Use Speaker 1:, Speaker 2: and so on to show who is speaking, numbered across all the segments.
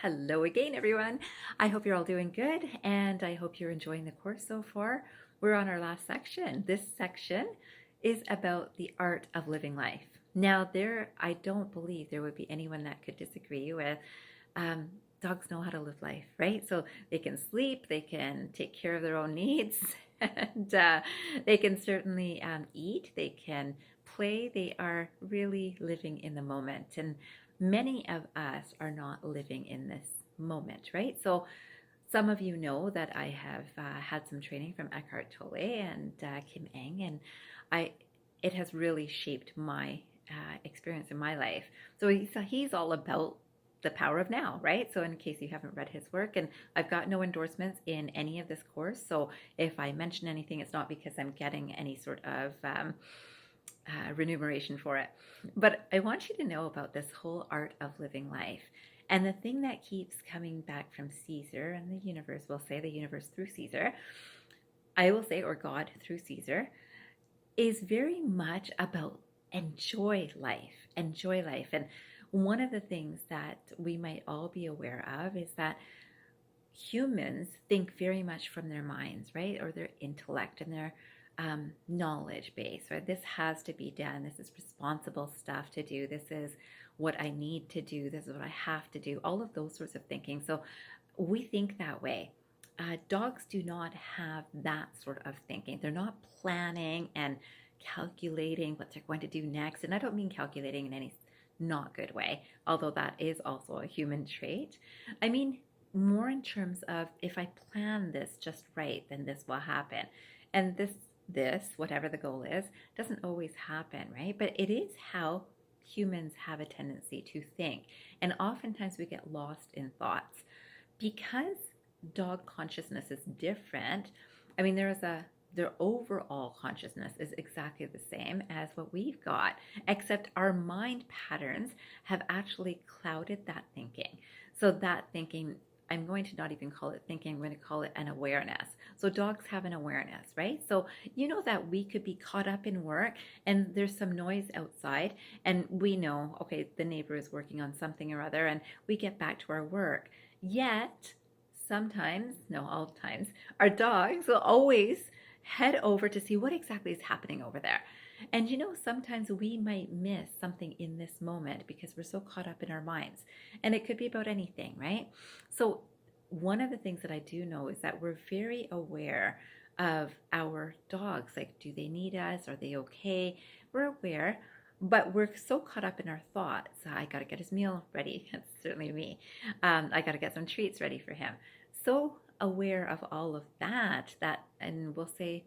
Speaker 1: Hello again, everyone. I hope you're all doing good and I hope you're enjoying the course so far. We're on our last section. This section is about the art of living life. Now, I don't believe there would be anyone that could disagree with um, dogs know how to live life, right? So they can sleep, they can take care of their own needs, and they can certainly eat, they can play. They are really living in the moment. And many of us are not living in this moment, right? So some of you know that I have had some training from Eckhart Tolle and Kim Eng, and I it has really shaped my experience in my life. So he's all about the power of now, right? So in case you haven't read his work, and I've got no endorsements in any of this course, so if I mention anything, it's not because I'm getting any sort of remuneration for it. But I want you to know about this whole art of living life. And the thing that keeps coming back from Caesar and the universe, we'll say the universe through Caesar, I will say, or God through Caesar, is very much about enjoy life, enjoy life. And one of the things that we might all be aware of is that humans think very much from their minds, right? Or their intellect and their knowledge base, right? This has to be done. This is responsible stuff to do. This is what I need to do. This is what I have to do. All of those sorts of thinking. So we think that way. Dogs do not have that sort of thinking. They're not planning and calculating what they're going to do next. And I don't mean calculating in any not good way, although that is also a human trait. I mean more in terms of if I plan this just right, then this will happen. And this, whatever the goal is, doesn't always happen, right? But it is how humans have a tendency to think. And oftentimes we get lost in thoughts. Because dog consciousness is different, I mean, their overall consciousness is exactly the same as what we've got, except our mind patterns have actually clouded that thinking. So that thinking, I'm going to not even call it thinking, I'm going to call it an awareness. So dogs have an awareness, right? So you know that we could be caught up in work and there's some noise outside and we know, okay, the neighbor is working on something or other and we get back to our work. Yet, sometimes, no, all the times, our dogs will always head over to see what exactly is happening over there. And sometimes we might miss something in this moment because we're so caught up in our minds. And it could be about anything, right? So one of the things that I do know is that we're very aware of our dogs. Like, do they need us? Are they okay? We're aware, but we're so caught up in our thoughts. I got to get his meal ready. That's certainly me. I got to get some treats ready for him. So aware of all of that, and we'll say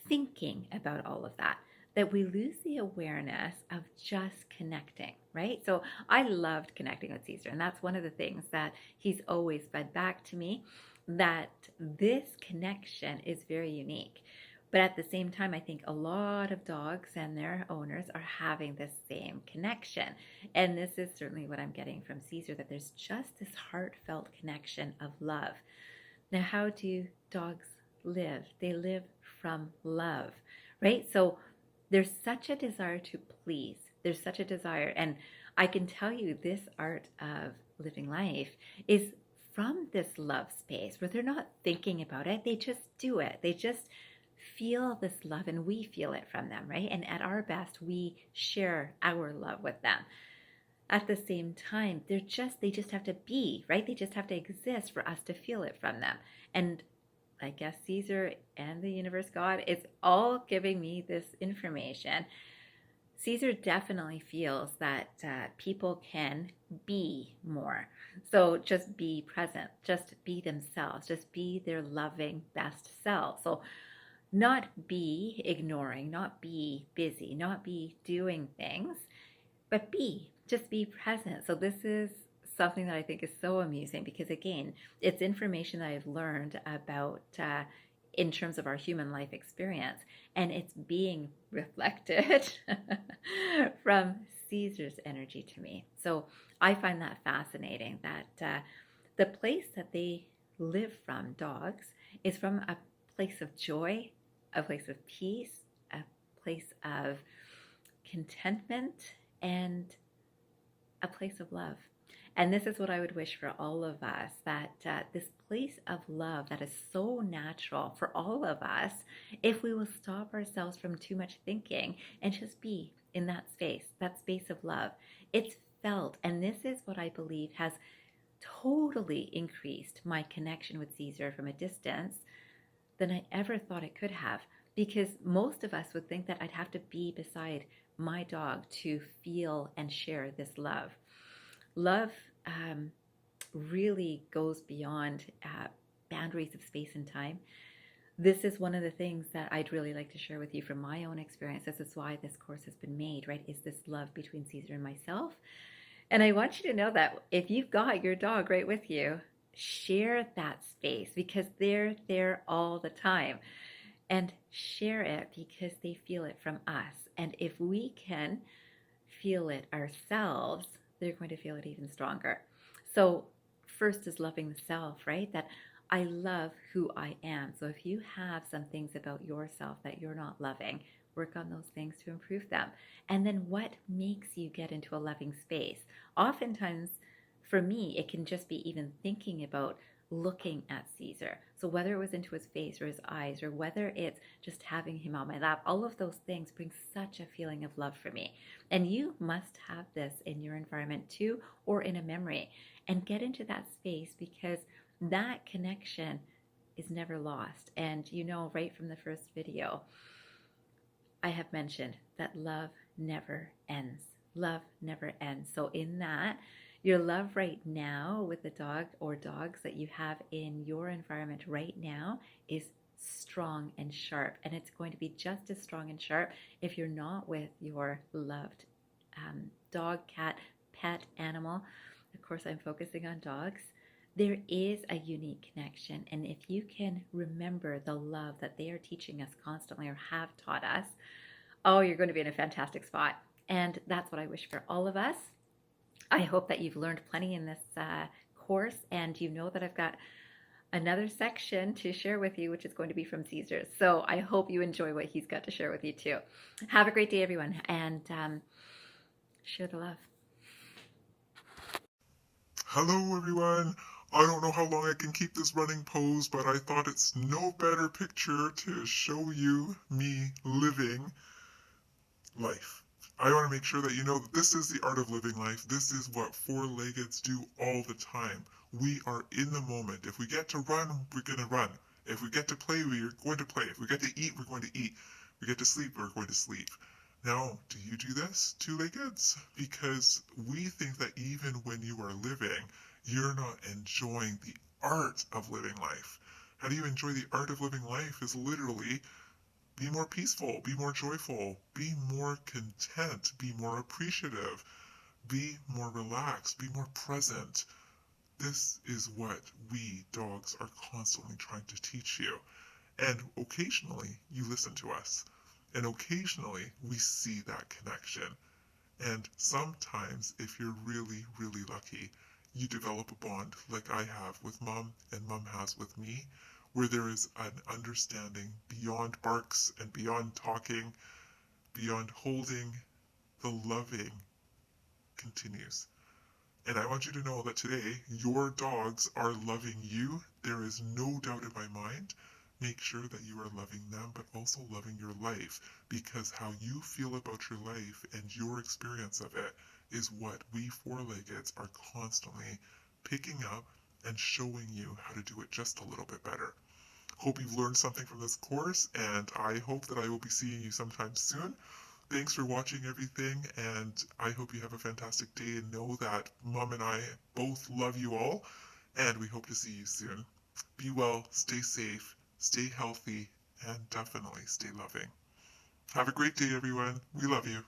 Speaker 1: thinking about all of that, that we lose the awareness of just connecting, right? So I loved connecting with Caesar, and that's one of the things that he's always fed back to me, that this connection is very unique. But at the same time, I think a lot of dogs and their owners are having the same connection. And this is certainly what I'm getting from Caesar, that there's just this heartfelt connection of love. Now, how do dogs live? They live from love, right? So there's such a desire to please. There's such a desire. And I can tell you this art of living life is from this love space where they're not thinking about it. They just do it. They just feel this love and we feel it from them, right? And at our best, we share our love with them. At the same time, they just have to be, right? They just have to exist for us to feel it from them. And I guess Caesar and the universe God is all giving me this information. Caesar definitely feels that people can be more. So just be present, just be themselves, just be their loving best self. So not be ignoring, not be busy, not be doing things, but just be present. So this is something that I think is so amusing because, again, it's information that I've learned about in terms of our human life experience, and it's being reflected from Caesar's energy to me. So I find that fascinating, that the place that they live from, dogs, is from a place of joy, a place of peace, a place of contentment, and a place of love. And this is what I would wish for all of us, that this place of love that is so natural for all of us, if we will stop ourselves from too much thinking and just be in that space of love. It's felt. And this is what I believe has totally increased my connection with Caesar from a distance than I ever thought it could have. Because most of us would think that I'd have to be beside my dog to feel and share this love. Love really goes beyond boundaries of space and time. This is one of the things that I'd really like to share with you from my own experience. This is why this course has been made, right? Is this love between Caesar and myself? And I want you to know that if you've got your dog right with you, share that space because they're there all the time. And share it because they feel it from us. And if we can feel it ourselves, they're going to feel it even stronger. So, first is loving the self, right? That I love who I am. So, if you have some things about yourself that you're not loving, work on those things to improve them. And then, what makes you get into a loving space? Oftentimes, for me, it can just be even thinking about looking at Caesar. So whether it was into his face or his eyes, or whether it's just having him on my lap, all of those things bring such a feeling of love for me. And you must have this in your environment too, or in a memory, and get into that space because that connection is never lost. And you know, right from the first video, I have mentioned that love never ends. Love never ends. So in that, your love right now with the dog or dogs that you have in your environment right now is strong and sharp. And it's going to be just as strong and sharp if you're not with your loved dog, cat, pet, animal. Of course, I'm focusing on dogs. There is a unique connection. And if you can remember the love that they are teaching us constantly or have taught us, oh, you're going to be in a fantastic spot. And that's what I wish for all of us. I hope that you've learned plenty in this course, and you know that I've got another section to share with you, which is going to be from Caesar. So I hope you enjoy what he's got to share with you too. Have a great day, everyone, and share the love.
Speaker 2: Hello everyone! I don't know how long I can keep this running pose, but I thought it's no better picture to show you me living life. I want to make sure that you know that this is the art of living life. This is what four-leggeds do all the time. We are in the moment. If we get to run, we're going to run. If we get to play, we're going to play. If we get to eat, we're going to eat. If we get to sleep, we're going to sleep. Now, do you do this, two-leggeds? Because we think that even when you are living, you're not enjoying the art of living life. How do you enjoy the art of living life is literally be more peaceful, be more joyful, be more content, be more appreciative, be more relaxed, be more present. This is what we dogs are constantly trying to teach you. And occasionally you listen to us. And occasionally we see that connection. And sometimes, if you're really, really lucky, you develop a bond like I have with Mom and Mom has with me, where there is an understanding beyond barks and beyond talking, beyond holding. The loving continues. And I want you to know that today, your dogs are loving you. There is no doubt in my mind. Make sure that you are loving them, but also loving your life, because how you feel about your life and your experience of it is what we four-leggeds are constantly picking up and showing you how to do it just a little bit better. Hope you've learned something from this course, and I hope that I will be seeing you sometime soon. Thanks for watching everything, and I hope you have a fantastic day and know that Mom and I both love you all, and we hope to see you soon. Be well, stay safe, stay healthy, and definitely stay loving. Have a great day, everyone. We love you.